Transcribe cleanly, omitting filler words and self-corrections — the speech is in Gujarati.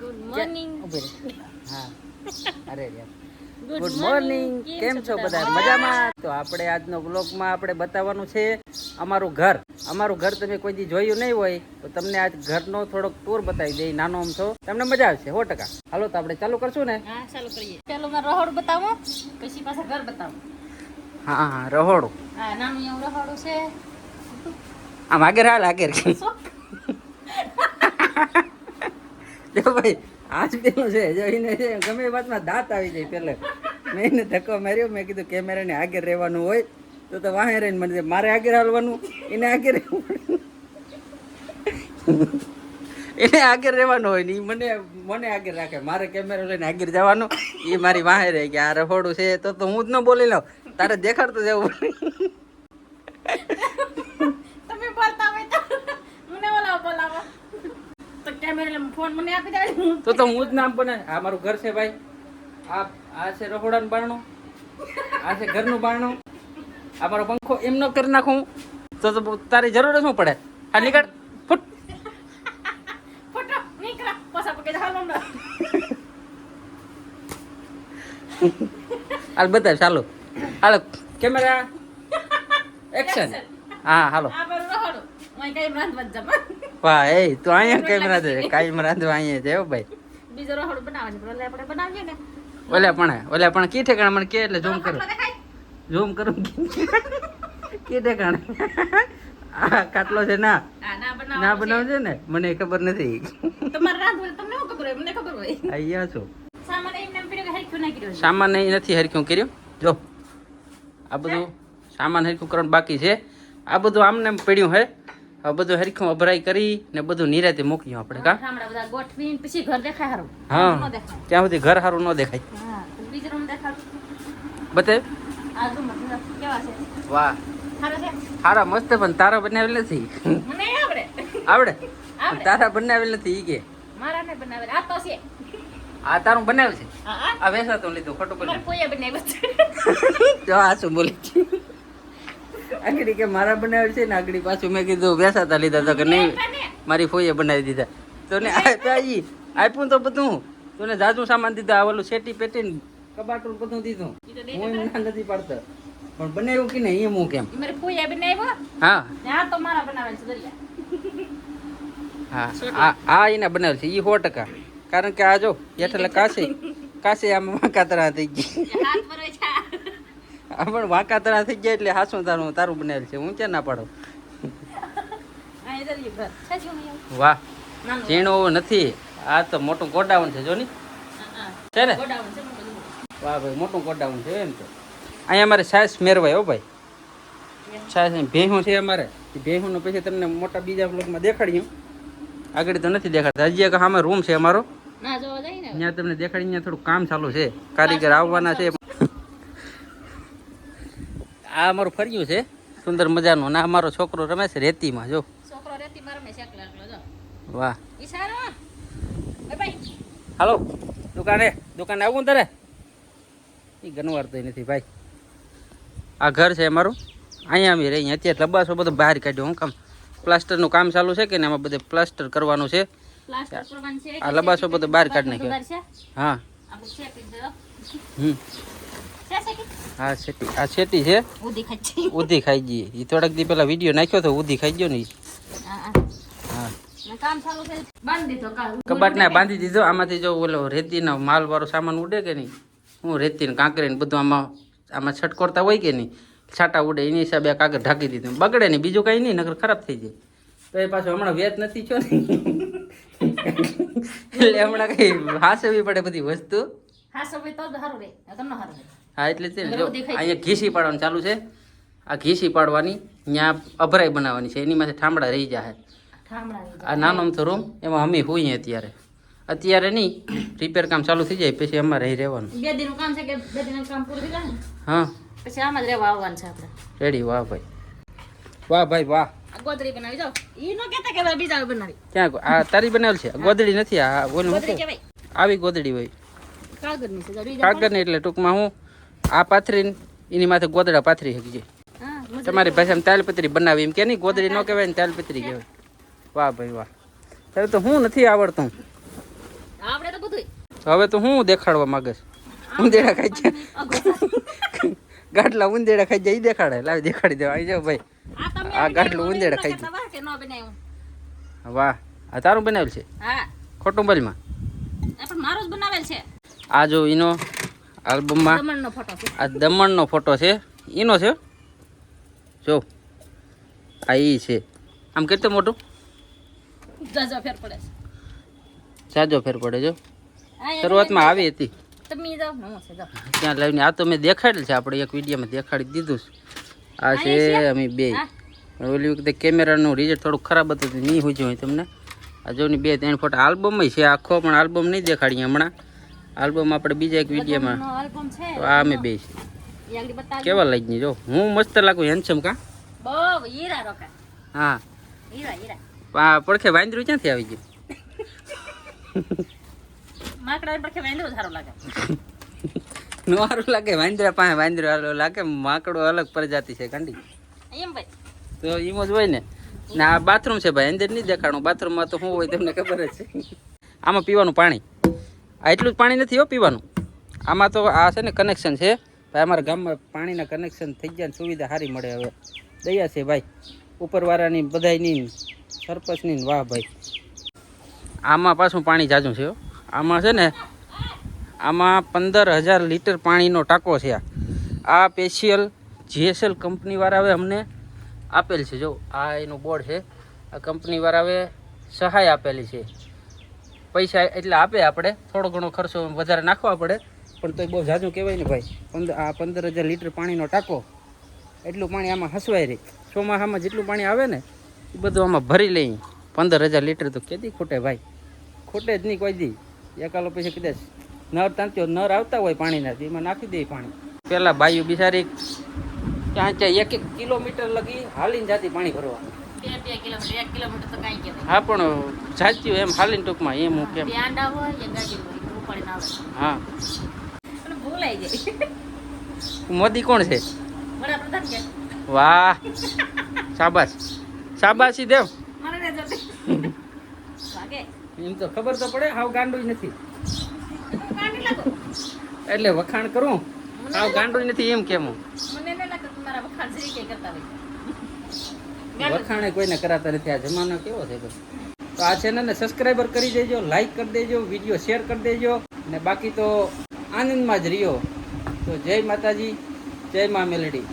Good morning. હા અરે યાર ગુડ મોર્નિંગ. કેમ છો બધા? મજામાં? તો આપણે આજનો બ્લોગમાં આપણે બતાવવાનું છે અમારું ઘર તમે કોઈ દી જોયું નહીં હોય તો તમને આજ ઘરનો થોડોક ટૂર બતાવી દઈએ. નાનો આમ છો તમને મજા આવશે 100%. હાલો તો આપણે ચાલુ કરશું ને? હા ચાલુ કરીએ. પેલું મેં રહોડું બતાવો, પછી પાછા ઘર બતાવો. હા રહોડું. હા નાનું એવું રહોડું છે. આમ આગળ આગળ જો ભાઈ આજ પેલું છે જોઈને છે ગમે એ વાતમાં દાંત આવી જાય. પેલે મેં એને ધક્કો માર્યો. મેં કીધું કેમેરાને આગળ રહેવાનું હોય તો વાહે રહીને મને મારે આગળ હાલવાનું, એને આગળ એને આગળ રહેવાનું હોય ને મને આગળ રાખે. મારે કેમેરા લઈને આગળ જવાનું, એ મારી વાહે રહે કે આ રહોડું છે તો હું જ ન બોલી લઉં. તારે દેખાડતું જવું. તમે બોલતા હોય તો મને બોલાવો તો કેમેરા ફોન મને આપી દે તો હું જ નામ બને. આ મારું ઘર છે ભાઈ. આ છે રહોડાનું બારણું, આ છે ઘરનું બારણું. આ મારો પંખો એમ ન કરી નાખું તો તારી જરૂર શું પડે? આ નીકળ ફૂટ ફોટો નીકળા પાછા પકે હાલો ને. હાલ બતાવ ચાલો. હાલો કેમેરા એક્શન. હા હાલો. આ પર રહોડું હું કઈ રાંધવા જમા. વાહ એ તું અહીંયા કેમેરા દે કાયમ રાંધવા અહીંયા છે હો ભાઈ. બીજો રહોડું બનાવવાનું પણ આપણે બનાવીએ ને. ઓલા પણ કી ઠેકાણા મને કે એટલે ઝૂમ કરું કી ઠેકાણા. આ કાટલો છે ના ના બનાવજે ને મને ખબર નથી. તમારે રાંધવું તમને શું ખબર હોય? મને ખબર હોય. અહીંયા છો સામાન એમને એમ પીડ્યો કે હરખ્યું ના કર્યો છે. સામાન નથી હરખ્યું કર્યું. જો આ બધું સામાન હરખ્યું કરવાનું બાકી છે. આ બધું આમને એમ પડ્યું હે. આ બધું હરખ્યું અભરાઈ કરી ને બધું નિરાતે મૂક્યું આપણે. કા ઠામડા બધા ગોઠવીને પછી ઘર દેખાય હારું. હા ન દેખાય. ત્યાં સુધી ઘર સારું ન દેખાય. હા બીજો રૂમ દેખાડ. બતાવ. આ રૂમ કેવા છે? વાહ સારો છે. સારા મસ્ત પણ તારા બનાવેલ નથી. મને આવડે. આવડે તારા બનાવેલ નથી ઈ કે મારા ને બનાવેલ આ તો છે. આ તારું બનાવેલ છે. હા આ વેસાતું લીધું ખોટું મારા બોલ્યું. કોઈએ બનાવ્યું છે. જો આ શું બોલી આગળ કે મારા બનાવેલ છે ને આગળ પાછું મેં કીધું વેસાતા લીધા તો કે નહીં મારી ફોઈએ બનાવી દીધા. તો ને આપ્યું તો બધું તને જાજુ સામાન દીધા. આ ઓલું શેટી પેટી કબાટું બધું દીધું. હું એમ ના નથી પાડતો પણ બનાવ્યું કે નહીં એમ હું કેમ. મારી કોઈએ બનાવ્યો. હા ને આ તો મારા બનાવેલ છે દરિયા. હા આ એના બનાવેલ છે એ 100%. કારણ કે આ જો એટલે કાશે આમાં વાંકાતરા થઈ ગઈ. હાથ ભરે છે. આ પણ વાંકાતરા થઈ ગયા એટલે હાસું તારું બનાવેલ છે. હું ક્યાં ના પાડું. આ દરિયા ઘર છે શું અહીંયા? વાહ નાનું ઝીણું નથી. આ તો મોટું ગોડાઉન છે જો ની છે ને. ગોડાઉન છે મોટું. વાહ ભાઈ મોટું ગોડાઉન છે એમ તો. અહીંયા અમારે છાશ મેરવાય હો ભાઈ. છાશ ભેહું છે અમારે. ભેહુંનો પછી તમને મોટા બીજા બ્લોકમાં દેખાડ્યું. આગળ તો નથી દેખાડતા. હજી એક સામે રૂમ છે અમારો. ના જોવા જાય ને. ત્યાં તમને દેખાડી. ત્યાં થોડું કામ ચાલુ છે. કારીગર આવવાના છે. આ અમારું ફર્યું છે સુંદર મજાનું. ના અમારો છોકરો રમે છે રેતીમાં. જો છોકરો રેતી મારે મે એકલો એકલો જો. વાહ ઈશારો એ ભાઈ હાલો દુકાને આવું તારે. એ ગનવાર તો નથી ભાઈ. આ ઘર છે અમારું. અહીંયા અમે રહી. અત્યારે લબાસો બધો બહાર કાઢ્યો. હું કામ પ્લાસ્ટરનું કામ ચાલુ છે કે ને એમાં બધે પ્લાસ્ટર કરવાનું છે. પ્લાસ્ટર કરવાનું છે. આ લબાસો બધો બહાર કાઢી નાખ્યો. હા આપણે શેકી દો. હા આ શેટી છે. ઉધી ખાઈ છે. ઉધી ખાઈ ગઈ. એ થોડાક દી પેલા વિડીયો નાખ્યો તો ઉધી ખાઈ ગયો ને. હા હા કામ ચાલુ છે. બાંધી દીધો કાલ. કબાટને બાંધી દીધો. આમાંથી જો ઓલો રેતીનો માલ વાળો સામાન ઉડે કે નહીં. હું રેતી ને કાંકરી ને બધું આમાં છટકોરતા હોય કે નહીં. છાંટા ઉડે એની હિસાબે કાગળ ઢાંકી દીધું. બગડે નહીં બીજું કાંઈ નહીં નકર ખરાબ થઈ જાય. તો એ પાછું હમણાં વેચ નથી છો ને એટલે હમણાં કઈ હાસવી પડે બધી વસ્તુ. હા સૌ તો સારું રે તમને સારું રે. હા એટલે છે ને જો અહીંયા ઘીસી પાડવાનું ચાલુ છે. આ ઘીસી પાડવાની ત્યાં અભરાઈ બનાવવાની છે. એની માથે ઠામડા રહી જાય. આ નાનો અમથો રૂમ એમાં અમે હોઈએ અત્યારે નહીં. રિપેર કામ ચાલુ થઈ જાય પછી અમારે રહી રહેવાનું. 2 દિનનું કામ છે કે 2 દિનનું કામ પૂરું થઈ જાય ને હા પછી આમાં જ રહેવા આવવાનું છે આપણે. રેડી. વાહ ભાઈ વાહ ભાઈ વાહ. આ ગોદડી બનાવી જાઓ. ઈ નો કહેતા કે બીજા બનાવી. ક્યાં આ તારી બનાવેલ છે? ગોદડી નથી. આ ઓલું ગોદડી કહેવાય. આવી ગોદડી હોય કાગળની છે. કાગળની. એટલે ટૂંકમાં હું આ પાથરીને એની માથે ગોદડા પાથરી શકીએ. હા તમારી ભાષામાં તાલપત્રી બનાવી એમ કે નહીં. ગોદડી ન કહેવાય ને તાલપત્રી કહેવાય. વાહ ભાઈ વાહ. તારે તો હું નથી આવડતું. તો હવે તો હું દેખાડવા માંગે ઉંદેડા ખાઈ જાય ગાટલા ઉંદેડા ખાઈ જાય ઈ દેખાડે લાવી દેખાડી દે આવી જાવ ભાઈ આ ગાટલું ઉંદેડા ખાઈ જાય વાહ આ તારું બનાવેલ છે હા ખોટું બોલમાં પણ મારો જ બનાવેલ છે આ જો ઈનો આલ્બમમાં દમણનો ફોટો છે આ દમણનો ફોટો છે ઈનો છે જો આ ઈ છે આમ કેટલું મોટું જાજો ફેર પડે છે સાજો ફેર પડે જો શરૂઆતમાં આવી હતી તમે જાઓ હું છે જાઓ ત્યાં લાવીને આ તો મેં દેખાડેલ છે આપણે એક વિડીયોમાં દેખાડી દીધું છે આ છે અમે બે પણ ઓલી વખતે કેમેરાનું રિઝલ્ટ થોડું ખરાબ હતું તો નહીં હોય હોય તમને આ જોની 2-3 ફોટા આલ્બમ છે આખો પણ આલ્બમ નહીં દેખાડીએ હમણાં આલ્બમ આપણે બીજા એક વિડીયોમાં આલ્બમ છે તો આ અમે બે છે એ આગળ બતાવી કેવા લાગી જો હું મસ્ત લાગુ હેન્ડસમ કા બહુ હીરા રોકા હા હીરા હીરા આ પડખે વાંદરું ક્યાંથી આવી ગયું માકડા પર કે વેંદરો સારો લાગે નવારું લાગે વાંદરા પાસે વાંદરો લાગે માકડો અલગ પ્રજાતિ છે ગાંડી એમ ભાઈ તો એમ જ હોય ને ના આ બાથરૂમ છે ભાઈ અંદર નહીં દેખાડું બાથરૂમમાં તો શું હોય તમને ખબર જ છે આમાં પીવાનું પાણી આ એટલું જ પાણી નથી હો પીવાનું આમાં તો આ છે ને કનેક્શન છે ભાઈ અમારા ગામમાં પાણીના કનેક્શન થઈ ગયા ને સુવિધા સારી મળે હવે દયા છે ભાઈ ઉપરવાળાની બધાયની સરપંચની વાહ ભાઈ આમાં પાછું પાણી જાજું છે હો આમાં છે ને આમાં 15,000 લીટર પાણીનો ટાંકો છે આ સ્પેશિયલ જીએસએલ કંપનીવાળાએ અમને આપેલ છે જો આ એનું બોર્ડ છે આ કંપનીવાળાએ સહાય આપેલી છે પૈસા એટલે આપે આપણે થોડો ઘણો ખર્ચો વધારે નાખવા પડે પણ તો બહુ ઝાઝું કહેવાય ને ભાઈ 15,000 લીટર પાણીનો ટાંકો એટલું પાણી આમાં હસવાય રહે ચોમાસામાં જેટલું પાણી આવે ને એ બધું આમાં ભરી લઈ 15,000 લીટર તો કેદી ખૂટે ભાઈ ખૂટે જ નહીં કોઈ દી એકાલો પછી કદાચ નર તાંત્યો નર આવતા હોય પાણીના એમાં નાખી દે પાણી પહેલાં બાયું બિચારી ત્યાં 1 કિલોમીટર લગી હાલીને જાતી પાણી ભરવા 2 કિલોમીટર 1 કિલોમીટર તો કાંઈ કહેવાય હા પણ જાતી એમ હાલીને ટૂંકમાં એમ હું કેમ આંડા હોય એ ગાડી હોય ઉપાડીને આવે હા અને ભૂલાઈ જાય મોદી કોણ છે વડાપ્રધાન કે વાહ શાબાશ શાબાશી દેવ મને ને જતી લાગે એમ તો ખબર તો પડે હાવ ગાંડું નથી કાંડી લાગો એટલે વખાણ કરું હાવ ગાંડું નથી એમ કેમ હું મને ન લાગે તમારા વખાણ જરી કે કરતા હોય વખાણે કોઈને કરાતા નથી આ જમાનો કેવો છે બસ તો આ ચેનલને સબસ્ક્રાઈબર કરી દેજો લાઈક કરી દેજો વિડીયો શેર કરી દેજો અને બાકી તો આનંદમાં જ રહ્યો તો જય માતાજી જય મા મેલડી